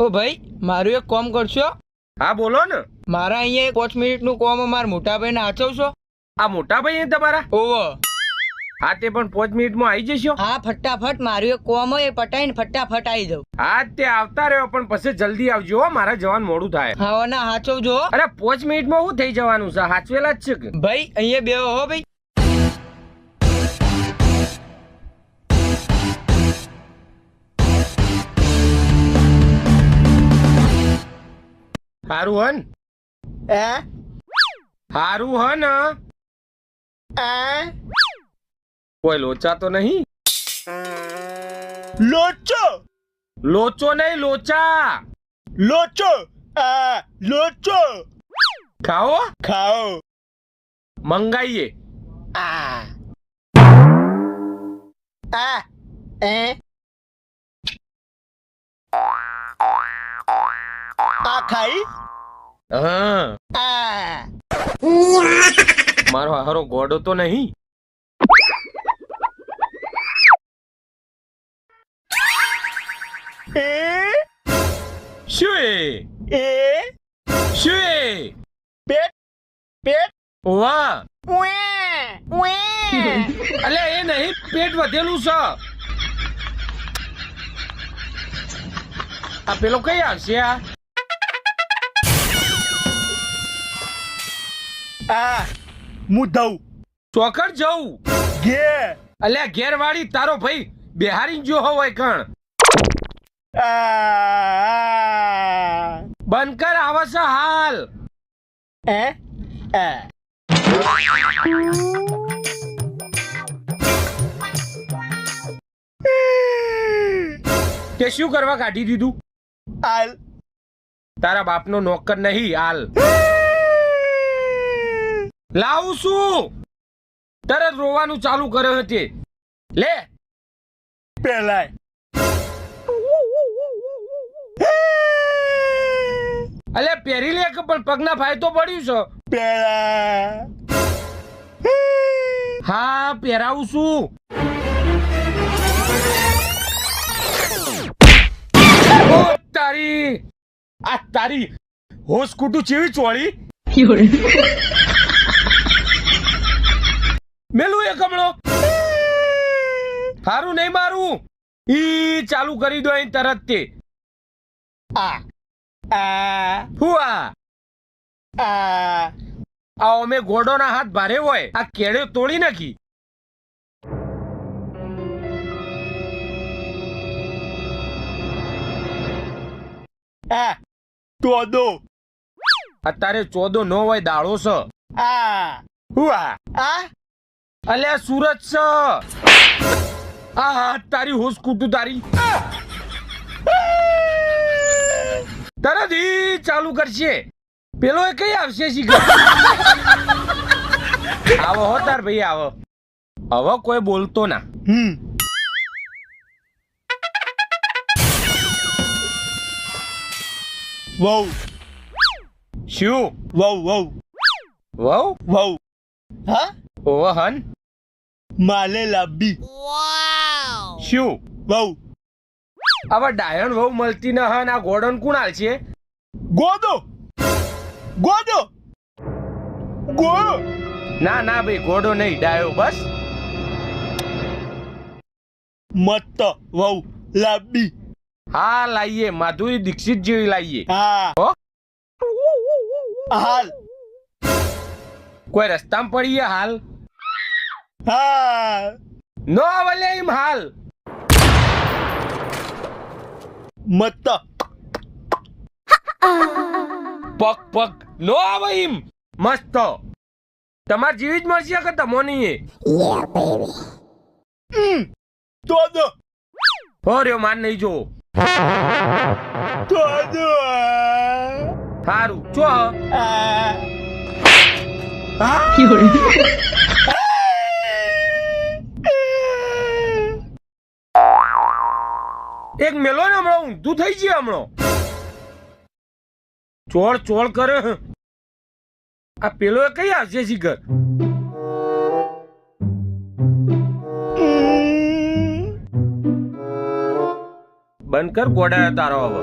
ઓ ભાઈ, મારું એક કોમ કરશો? હા બોલો ને. મારા અહીંયા 5 મિનિટનું કોમ મારા મોટા ભાઈને આચવશો? આ મોટા ભાઈ તમારા? ઓવો. હા તે પણ 5 મિનિટમાં આવી જશો? હા, ફટાફટ મારું એક કોમ હોય પટાઈને ફટાફટ આવી જાઉં. હા તે આવતા રહ્યો પણ પછી જલ્દી આવજો હો, મારા જવાનું મોડું થાય. હા ના હાચવજો. અરે 5 મિનિટમાં શું થઈ જવાનું છે? હાચવેલા જ છે કે ભાઈ અહીંયા બેહો હો ભાઈ. હારું હન? હારું હન? કોઈ લોચા તો નહીં? લોચો લોચો નહીં, લોચા. લોચો લોચો ખાઓ, ખાઓ મંગાઈએ. આ એ આ ખાઈ હા, આ મારો હારો ગોડો તો નહીં? એ શું એ શું પેટ પેટ વાહ, ઉએ ઉએ અલે એ નહીં, પેટ વધેલું છે. આ પેલો કઈ આવશે? આ મુધવ ચોકડ જવું ગે અલ્યા ઘેર વાળી તારો ભાઈ બિહારી જો હોય કણ. બંધ કર, આવે છે હાલ. એ તે શું કરવા કાઢી દીધું? આલ તારા બાપનો નોકર નહીં હાલ. લાવું શું? તરત રોવાનું ચાલુ કર્યો હતી. લે પેલા અલે પહેરી લે કે પણ પગના ફાયતો પડ્યું છે. પેલા હા પહેરાવું છું. ઓ તારી, આ તારી હોશ કુટું ચેવી ચોળી. મેલું એ કમળો હારું નહીં મારું. ઈ ચાલુ કરી દો અહીં તરત તે. આ આ હું આ અમે ઘોડોના હાથ ભારે હોય, આ કેળે તોડી નાખી. આ તોડો અત્યારે 14 નો હોય, દાડો છે. હું આ અલ્યા સુરત છે. આ હાથ તારી હોશ કૂટું તારી. તરત ઈ ચાલુ કરશે. પેલો એ કઈ આવશે શીખર. આવો હો તાર ભાઈ આવો. હવે કોઈ બોલતો ના. વહુ શું વહુ વહુ વહુ વહુ હા ઓહ હન માલે લાંબી શું વહુ હવે ડાયણ વહુ મળતી ન હન. આ ગોડન કોણ હાલ છે? ગોદો ગોદો ગો ના ના ભાઈ ઘોડો નહીં, ડાયો બસ. મત વહુ લાંબી હા લાઈએ, માધુરી દીક્ષિત જેવી લાઈએ. હા હો હાલ કોઈ રસ્તામાં પડીએ હાલ? હા નો આવલે એમ હાલ. મત પગ પગ નો આવે એમ. મસ્ત તમાર જેવી જ મળશે કે તમોની? તોડો હો રહ્યો માન નહીં જોવો. તોડો સારું ચો. એક મેલો ને હમણાં ઊંધું થઈ ગયું. હમણાં ચોળ ચોળ કરે. આ પેલો એ કઈ આવશે શીખર? બંધ કર ગોડા તારો હવે.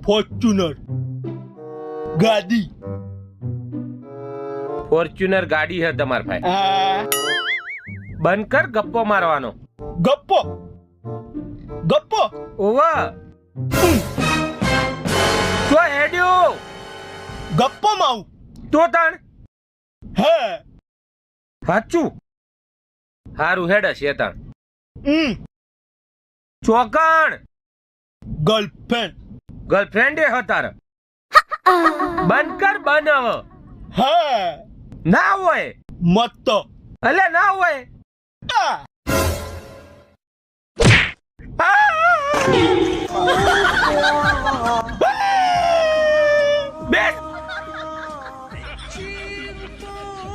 ફોર્ચ્યુનર ગાડી ફોર્ચ્યુનર ગાડી હે તમાર ભાઈ. આ બંધ કર ગપ્પો મારવાનો. ગપ્પો ગપ્પો ઓવા તો હેડ્યો ગપ્પો માઉ તો તાણ હે સાચું હારું હેડ હશે તાણ. ચોકણ ગર્લફ્રેન્ડ ગર્લફ્રેન્ડ એ હતાર બંધ કર બનાવ હે ના હોય મત અલે ના હોય. આ બેસ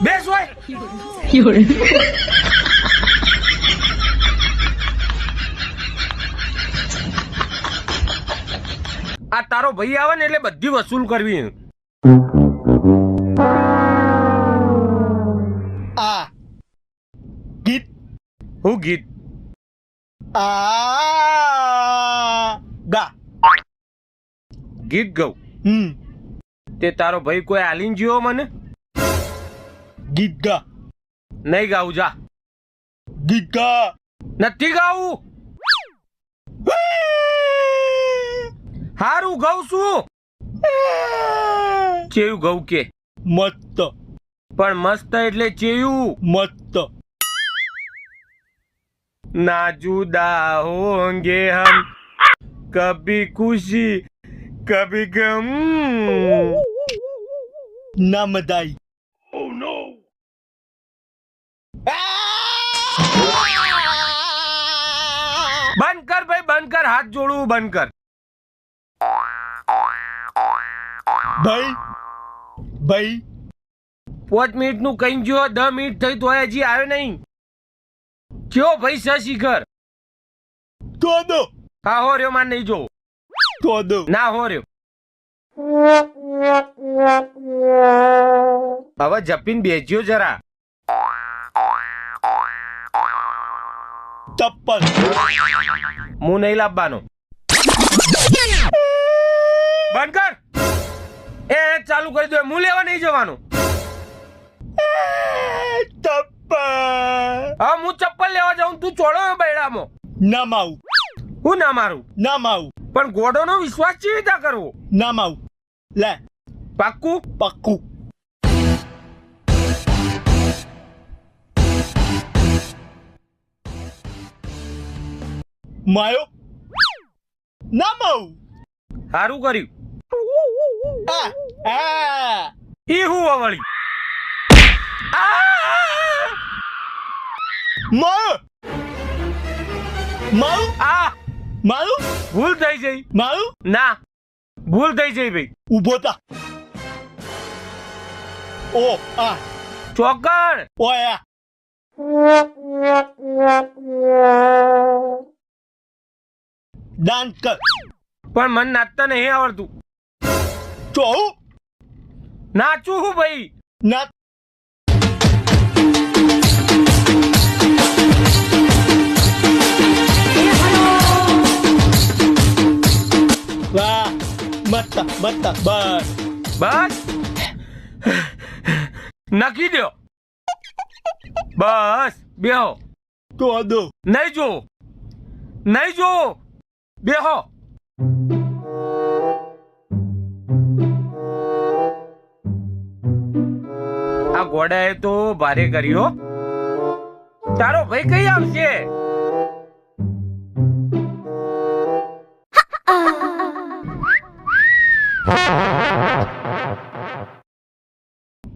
બેસ હોય. આ તારો ભાઈ આવે ને એટલે બધી વસૂલ કરવી. આ ગીત હું ગીત આ ગા ગીત ગઉં તે તારો ભાઈ કોઈ આલીન જીવો મને ગીત ગા નહીં ગાવું જા. ગીત ગા નથી ગાવું. હારું ગઉં છું. ચેયું ગઉં કે મત પણ મસ્ત એટલે ચેયું મત ના જુદા હોંગે હમ કભી ખુશી કભી ગમ. નામદાઈ બંધ કર ભાઈ બંધ કર. હાથ જોડવું બંધ કર. ભાઈ ભાઈ 5 મિનિટ નું કઈ ગયો 10 મિનિટ થઈ તો હજી આવ્યો નહીં. કયો ભાઈ સ શિખર તો દો હા હો રહ્યો માર નહીં જો તો દો ના હો રહ્યો. હવે જપીન બેસ્યો જરા. ચપ્પલ હું નહીં લાવવાનો. બંધ કર. એ ચાલુ કરી દો. હું લેવા નહીં જવાનું. ચપ્પલ હા હું ચપ્પલ લેવા જાઉં તું ચોળો બૈડામાં. ના માઉ હું ના મારું ના માઉ પણ ગોડોનો વિશ્વાસ કેવી રીતે કરવો. ના માઉ લે પાક્કું પક્કું માયો ના માઉ સારું કર્યું. આ આ ઈ હું વળી માયો માઉ આ મારું ભૂલ થઈ જઈ. મારું ના ભૂલ થઈ જઈ ભાઈ. ઉભો તા ઓ આ ચોકણ ઓયા ડાન્સ કર પણ મને નાચતા નહીં આવડતું. ચોહુ નાચું હું ભાઈ. ના વાહ મત મત બસ બસ નખી દો. બસ બેહો. તો દો નહીં જો નહીં જો બેહો. આ ઘોડાએ તો ભારે કર્યો. તારો ભાઈ કઈ આવશે.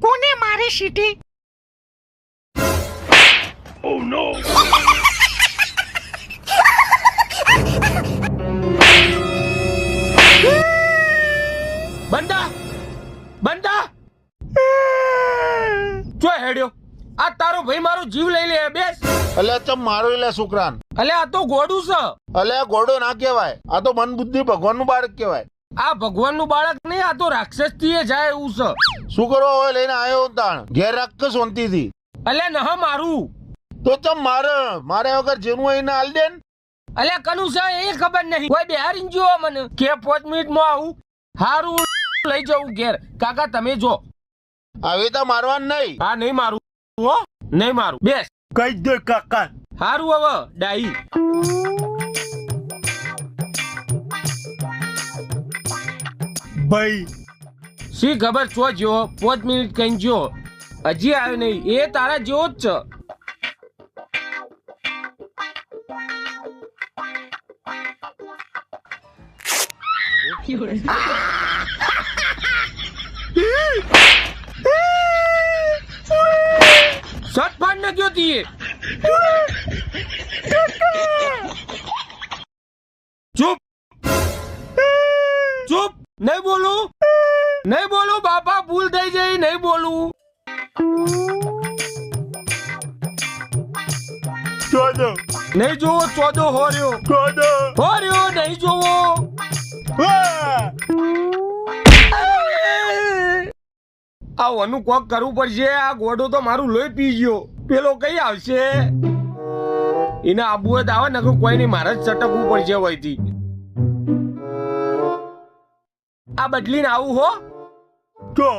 કોને મારી સીટી. બંદા બંદા જો હેડ્યો. આ તારો ભાઈ મારો જીવ લઈ લે. બેસ. અલ્યા ચમ મારો લે છોકરાન. અલે આ તો ગોડું છે. અલ્યા ઘોડો ના કહેવાય, આ તો મન બુદ્ધિ ભગવાનનું બાળક કહેવાય. આ ભગવાનનું બાળક નહીં, આ તો રાક્ષસ થી જાય એવું છે. શું કરવા હોય લઈને આવ્યો તાણ ઘેર રાખ કે શાંતિથી. અલે નહ મારું તો ચમ મારે વગર જેનું હોય ને હાલ દે ને. અલ્યા કનું છે એ ખબર નહીં કોઈ બિહારી જો મને કે 5 મિનિટમાં આવું હારું લઈ જાઉં ઘેર કાકા તમે જો હવે તો મારવાનું નહીં. હા નહીં મારું હો નહીં મારું બેસ કહી દે કાકા. હારું હવે ડાઈ ભાઈ શી ખબર છો જો 5 મિનિટ કઈ જો હજી આવ્યો નહીં એ તારા જેવો જ છે શટ ફાડ ન ગયો તીએ ચૂપ ચૂપ નહીં બોલું બાપા ભૂલ થઈ જઈ નહીં બોલું ચોદો નહીં જોવો 14 હોર્યો નહીં જોવો આ વાનું કોક કરવું પડશે આ ગોડો તો મારું લોહી પી ગયો પેલો કઈ આવશે એને આબુ જ આવે ને કોઈ નહીં મારે જ ચટકવું પડશે વહીથી આ બદલીને આવું હો તો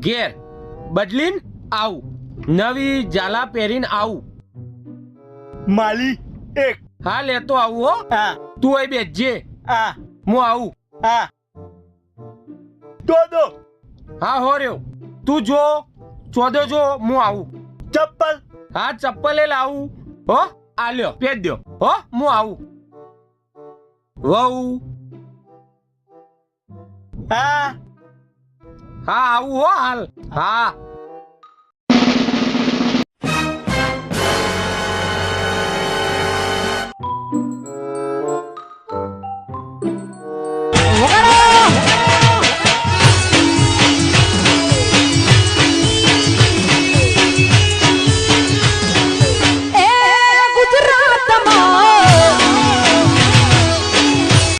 ઘેર બદલીને આવું નવી ઝાલા પહેરીને આવું માલી એક હા લેતો આવું હો આ તું અહીં બેસજે આ હું આવું આ ચોદો હા હો રહ્યો તું જો 14 જો હું આવું ચપ્પલ હા ચપ્પલ એ લાવું હો આ લ્યો પહેર દ્યો હો હું આવું વહુ આ હા આવું હો હાલ હા